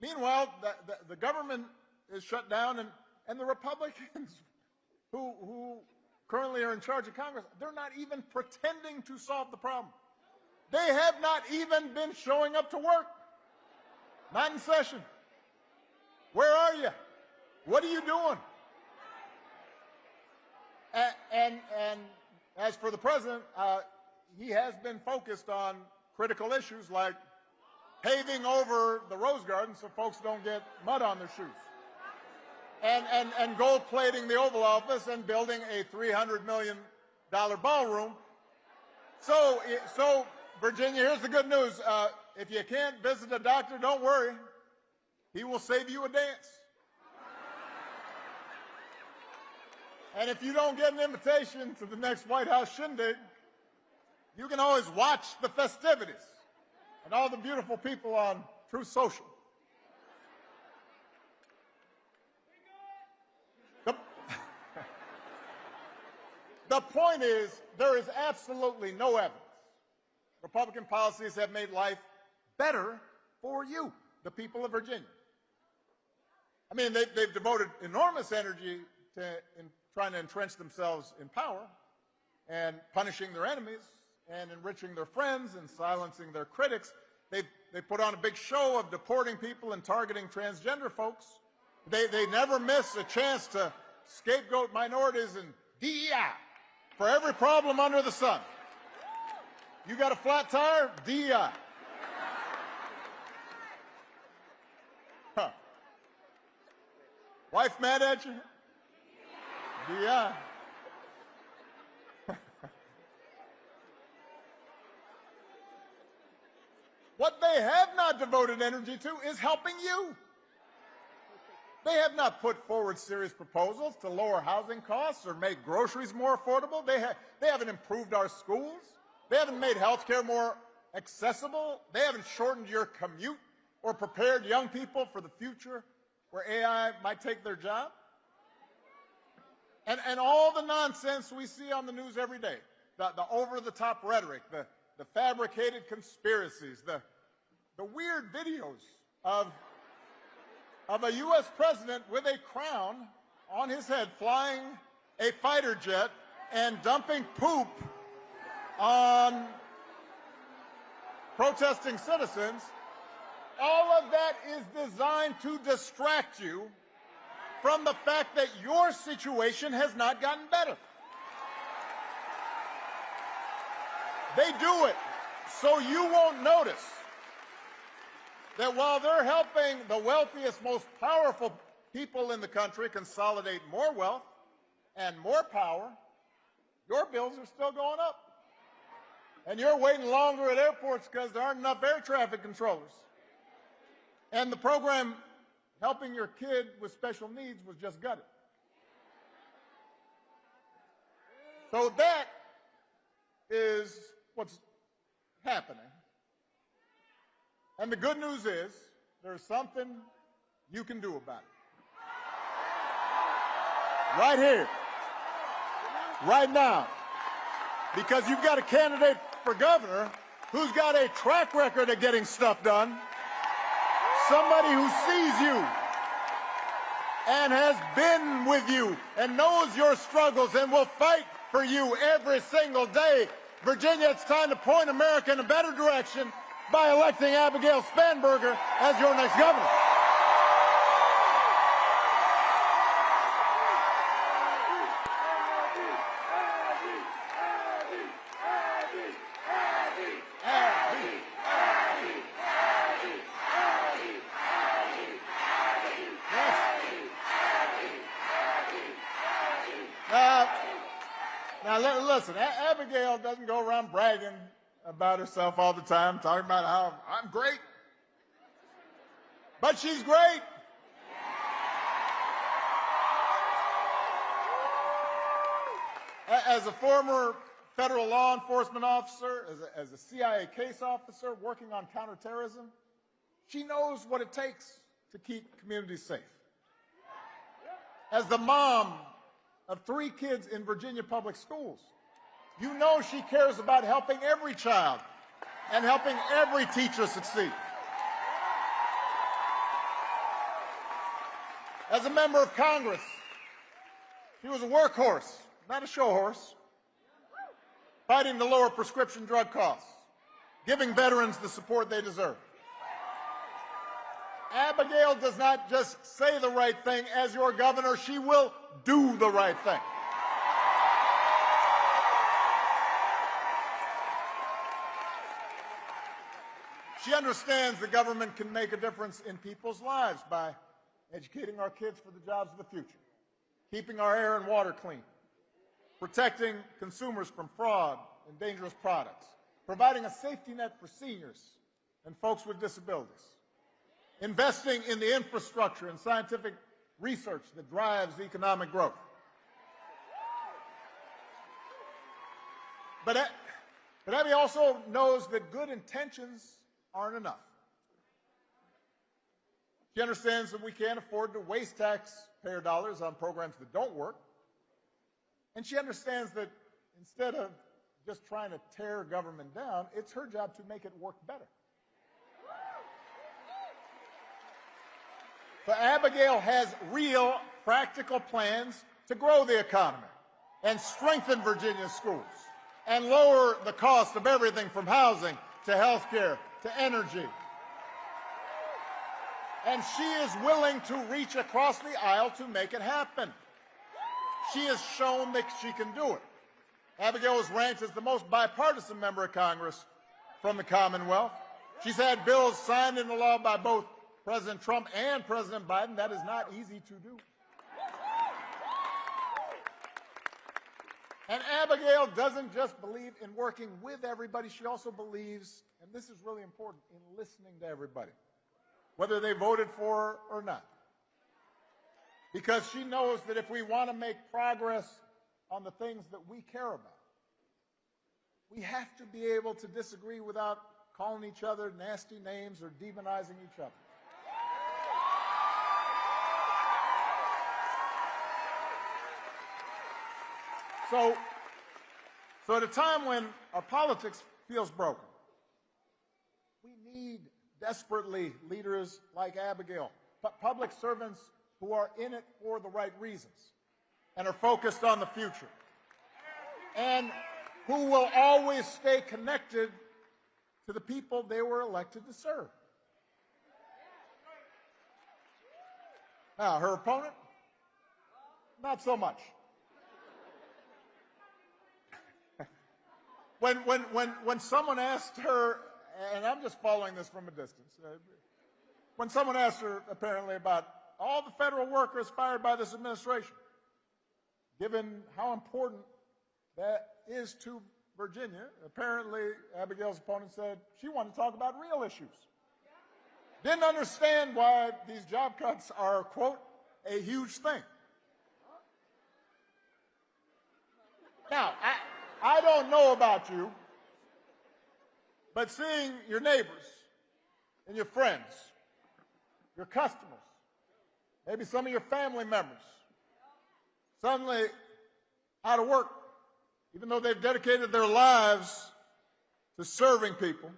Meanwhile, the government is shut down, and the Republicans who currently are in charge of Congress, they're not even pretending to solve the problem. They have not even been showing up to work. Not in session. Where are you? What are you doing? And as for the president, he has been focused on critical issues like paving over the Rose Garden so folks don't get mud on their shoes, and gold plating the Oval Office and building a $300 million ballroom. So Virginia, here's the good news. If you can't visit a doctor, don't worry. He will save you a dance. And if you don't get an invitation to the next White House shindig, you can always watch the festivities and all the beautiful people on Truth Social. The point is, there is absolutely no evidence Republican policies have made life better for you, the people of Virginia. I mean, they've devoted enormous energy in trying to entrench themselves in power and punishing their enemies and enriching their friends and silencing their critics. They put on a big show of deporting people and targeting transgender folks. They never miss a chance to scapegoat minorities and DEI for every problem under the sun. You got a flat tire? DEI. Huh. Wife mad at you? DEI. What they have not devoted energy to is helping you. They have not put forward serious proposals to lower housing costs or make groceries more affordable. They haven't improved our schools. They haven't made health care more accessible. They haven't shortened your commute or prepared young people for the future where AI might take their job. And all the nonsense we see on the news every day, the over-the-top rhetoric, the fabricated conspiracies, the weird videos of a U.S. president with a crown on his head flying a fighter jet and dumping poop on protesting citizens, all of that is designed to distract you from the fact that your situation has not gotten better. They do it so you won't notice that while they're helping the wealthiest, most powerful people in the country consolidate more wealth and more power, your bills are still going up. And you're waiting longer at airports because there aren't enough air traffic controllers. And the program helping your kid with special needs was just gutted. So that is what's happening. And the good news is there's something you can do about it. Right here, right now. Because you've got a candidate for governor who's got a track record of getting stuff done. Somebody who sees you and has been with you and knows your struggles and will fight for you every single day. Virginia, it's time to point America in a better direction by electing Abigail Spanberger as your next governor. Now, listen, Abigail doesn't go around bragging about herself all the time, talking about how I'm great. But she's great. As a former federal law enforcement officer, as a CIA case officer working on counterterrorism, she knows what it takes to keep communities safe. As the mom of 3 kids in Virginia public schools, you know she cares about helping every child and helping every teacher succeed. As a member of Congress, she was a workhorse, not a show horse, fighting to lower prescription drug costs, giving veterans the support they deserve. Abigail does not just say the right thing. As your governor, she will do the right thing. She understands the government can make a difference in people's lives by educating our kids for the jobs of the future, keeping our air and water clean, protecting consumers from fraud and dangerous products, providing a safety net for seniors and folks with disabilities, investing in the infrastructure and scientific research that drives economic growth. But Abby also knows that good intentions aren't enough. She understands that we can't afford to waste taxpayer dollars on programs that don't work. And she understands that instead of just trying to tear government down, it's her job to make it work better. So Abigail has real, practical plans to grow the economy and strengthen Virginia's schools and lower the cost of everything from housing to health care to energy. And she is willing to reach across the aisle to make it happen. She has shown that she can do it. Abigail is ranked as the most bipartisan member of Congress from the Commonwealth. She's had bills signed into law by both President Trump and President Biden. That is not easy to do. And Abigail doesn't just believe in working with everybody, she also believes, and this is really important, in listening to everybody, whether they voted for her or not. Because she knows that if we want to make progress on the things that we care about, we have to be able to disagree without calling each other nasty names or demonizing each other. So at a time when our politics feels broken, we need desperately leaders like Abigail, public servants who are in it for the right reasons and are focused on the future, and who will always stay connected to the people they were elected to serve. Now, her opponent, not so much. When someone asked her, and I'm just following this from a distance, when someone asked her apparently about all the federal workers fired by this administration, given how important that is to Virginia, apparently Abigail's opponent said she wanted to talk about real issues. Didn't understand why these job cuts are, quote, a huge thing. Now, I don't know about you, but seeing your neighbors and your friends, your customers, maybe some of your family members suddenly out of work, even though they've dedicated their lives to serving people,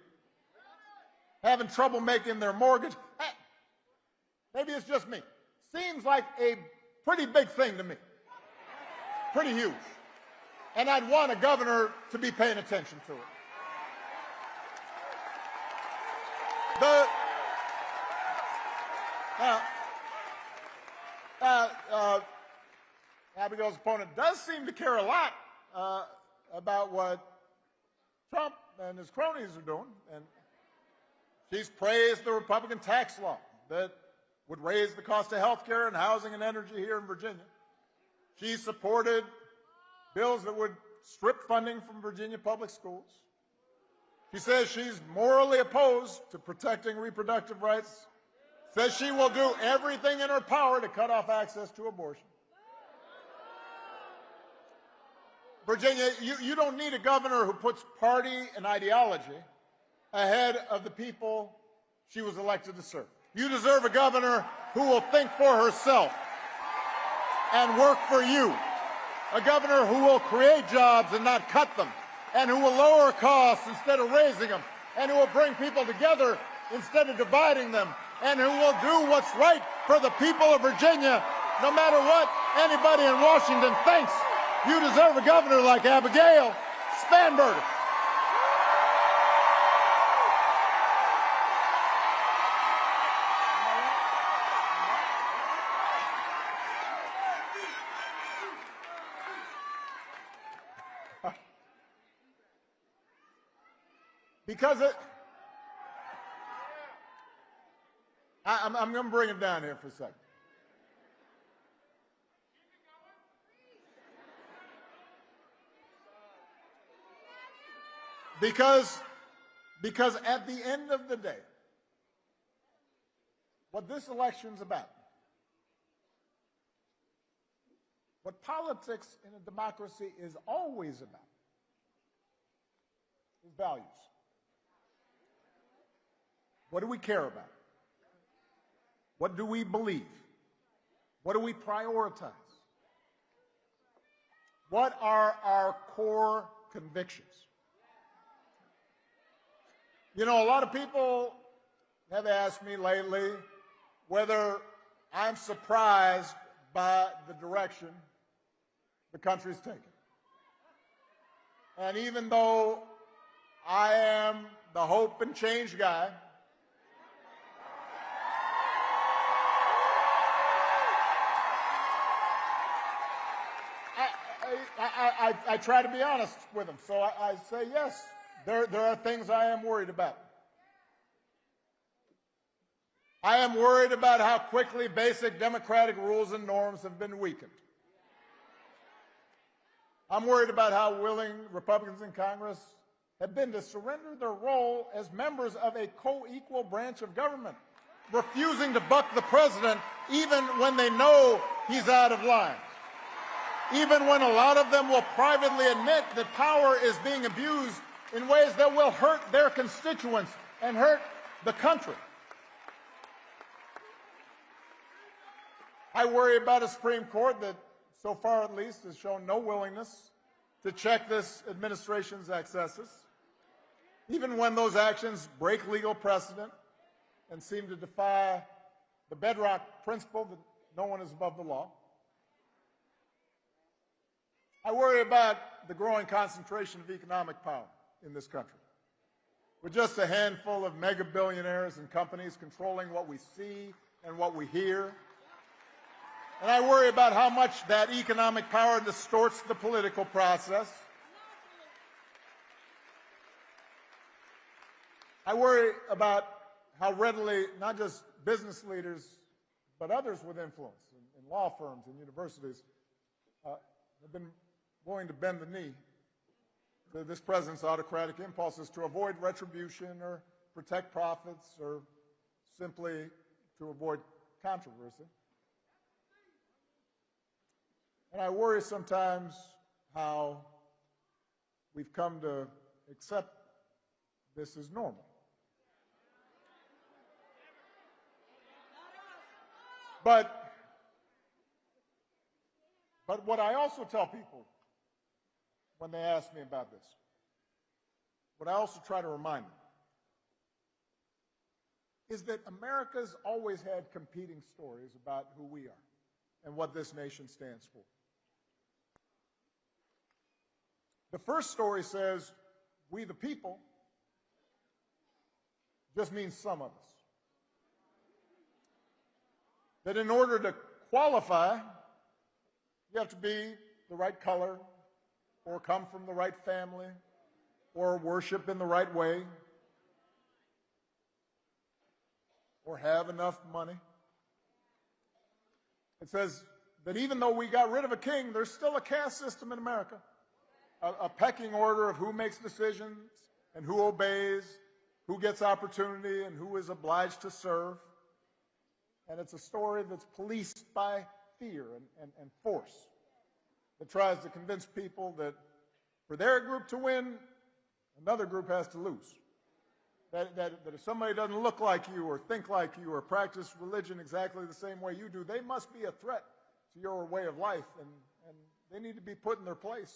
having trouble making their mortgage, maybe it's just me. Seems like a pretty big thing to me, pretty huge. And I'd want a governor to be paying attention to it. Abigail's opponent does seem to care a lot about what Trump and his cronies are doing. And she's praised the Republican tax law that would raise the cost of health care and housing and energy here in Virginia. She's supported bills that would strip funding from Virginia public schools. She says she's morally opposed to protecting reproductive rights, says she will do everything in her power to cut off access to abortion. Virginia, you don't need a governor who puts party and ideology ahead of the people she was elected to serve. You deserve a governor who will think for herself and work for you. A governor who will create jobs and not cut them, and who will lower costs instead of raising them, and who will bring people together instead of dividing them, and who will do what's right for the people of Virginia, no matter what anybody in Washington thinks. You deserve a governor like Abigail Spanberger. Because I'm going to bring it down here for a second. Because at the end of the day, what this election's about, what politics in a democracy is always about, is values. What do we care about? What do we believe? What do we prioritize? What are our core convictions? You know, a lot of people have asked me lately whether I'm surprised by the direction the country's taking. And even though I am the hope and change guy, I try to be honest with them. So I say, yes, there are things I am worried about. I am worried about how quickly basic democratic rules and norms have been weakened. I'm worried about how willing Republicans in Congress have been to surrender their role as members of a co-equal branch of government, refusing to buck the president even when they know he's out of line. Even when a lot of them will privately admit that power is being abused in ways that will hurt their constituents and hurt the country. I worry about a Supreme Court that, so far at least, has shown no willingness to check this administration's excesses, even when those actions break legal precedent and seem to defy the bedrock principle that no one is above the law. I worry about the growing concentration of economic power in this country, with just a handful of mega billionaires and companies controlling what we see and what we hear. And I worry about how much that economic power distorts the political process. I worry about how readily not just business leaders, but others with influence in law firms and universities have been willing to bend the knee to this president's autocratic impulses to avoid retribution or protect profits or simply to avoid controversy. And I worry sometimes how we've come to accept this as normal. But what I also tell people when they ask me about this, what I also try to remind them, is that America's always had competing stories about who we are and what this nation stands for. The first story says, we the people, just means some of us. That in order to qualify, you have to be the right color, or come from the right family, or worship in the right way, or have enough money. It says that even though we got rid of a king, there's still a caste system in America, a pecking order of who makes decisions and who obeys, who gets opportunity and who is obliged to serve. And it's a story that's policed by fear and force, that tries to convince people that for their group to win, another group has to lose. That if somebody doesn't look like you or think like you or practice religion exactly the same way you do, they must be a threat to your way of life, and they need to be put in their place.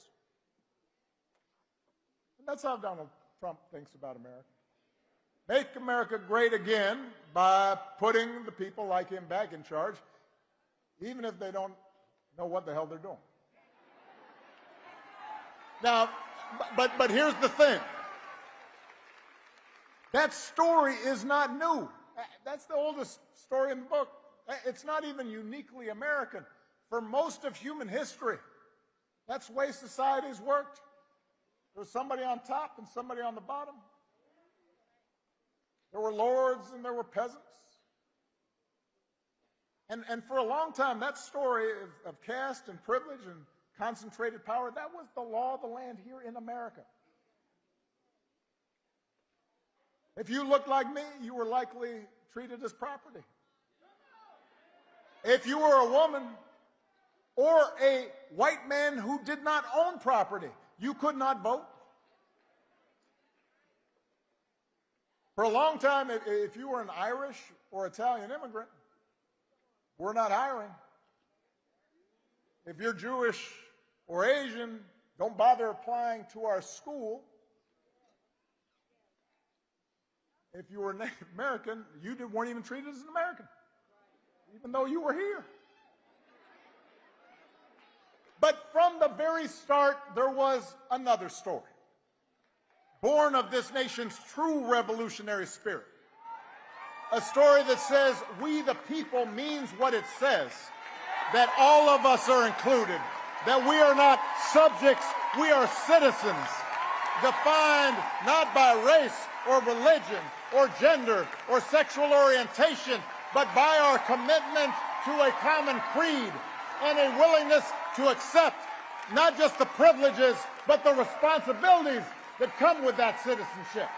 And that's how Donald Trump thinks about America. make America great again by putting the people like him back in charge, even if they don't know what the hell they're doing. Now, but here's the thing. That story is not new. That's the oldest story in the book. It's not even uniquely American. For most of human history, that's the way society's worked. There's somebody on top and somebody on the bottom. There were lords and there were peasants. And for a long time, that story of caste and privilege and concentrated power, that was the law of the land here in America. If you looked like me, you were likely treated as property. If you were a woman or a white man who did not own property, you could not vote. For a long time, if you were an Irish or Italian immigrant, we're not hiring. If you're Jewish or Asian, don't bother applying to our school. If you were Native American, you weren't even treated as an American, even though you were here. But from the very start, there was another story, born of this nation's true revolutionary spirit. A story that says we the people means what it says, that all of us are included, that we are not subjects, we are citizens, defined not by race or religion or gender or sexual orientation, but by our commitment to a common creed and a willingness to accept not just the privileges, but the responsibilities that come with that citizenship.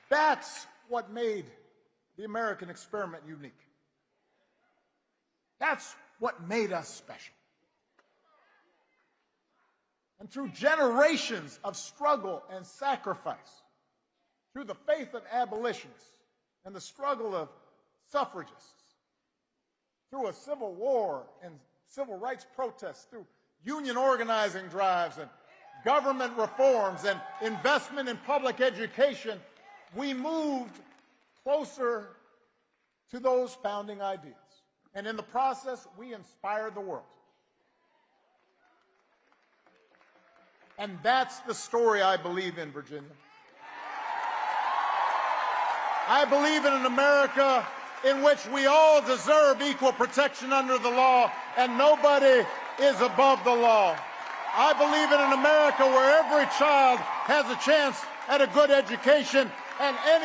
That's what made the American experiment unique. That's what made us special. And through generations of struggle and sacrifice, through the faith of abolitionists and the struggle of suffragists, through a civil war and civil rights protests, through union organizing drives and government reforms and investment in public education, we moved closer to those founding ideas. And in the process, we inspired the world. And that's the story I believe in, Virginia. I believe in an America in which we all deserve equal protection under the law and nobody is above the law. I believe in an America where every child has a chance at a good education and any